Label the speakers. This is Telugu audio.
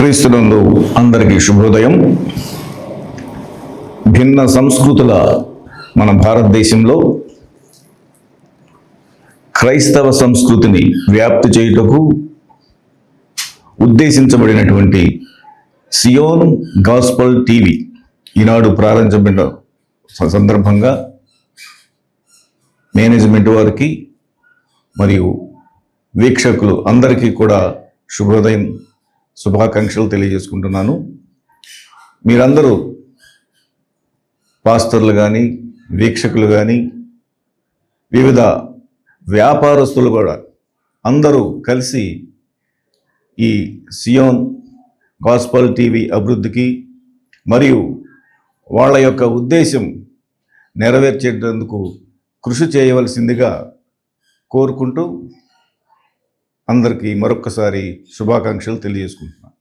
Speaker 1: క్రీస్తునందు అందరికీ శుభోదయం. భిన్న సంస్కృతుల మన భారతదేశంలో క్రైస్తవ సంస్కృతిని వ్యాప్తి చేయుటకు ఉద్దేశించబడినటువంటి సియోన్ గాస్పల్ టీవీ ఈనాడు ప్రారంభించిన సందర్భంగా మేనేజ్మెంట్ వారికి మరియు వీక్షకులు అందరికీ కూడా శుభోదయం శుభాకాంక్షలు తెలియజేసుకుంటున్నాను. మీరందరూ పాస్టర్లు కానీ వీక్షకులు కానీ వివిధ వ్యాపారస్తులు కూడా అందరూ కలిసి ఈ సియోన్ గాస్పల్ టీవీ అభివృద్ధికి మరియు వాళ్ళ యొక్క ఉద్దేశం నెరవేర్చేటందుకు కృషి చేయవలసిందిగా కోరుకుంటూ అందరికీ మరొక్కసారి శుభాకాంక్షలు తెలియజేసుకుంటున్నాను.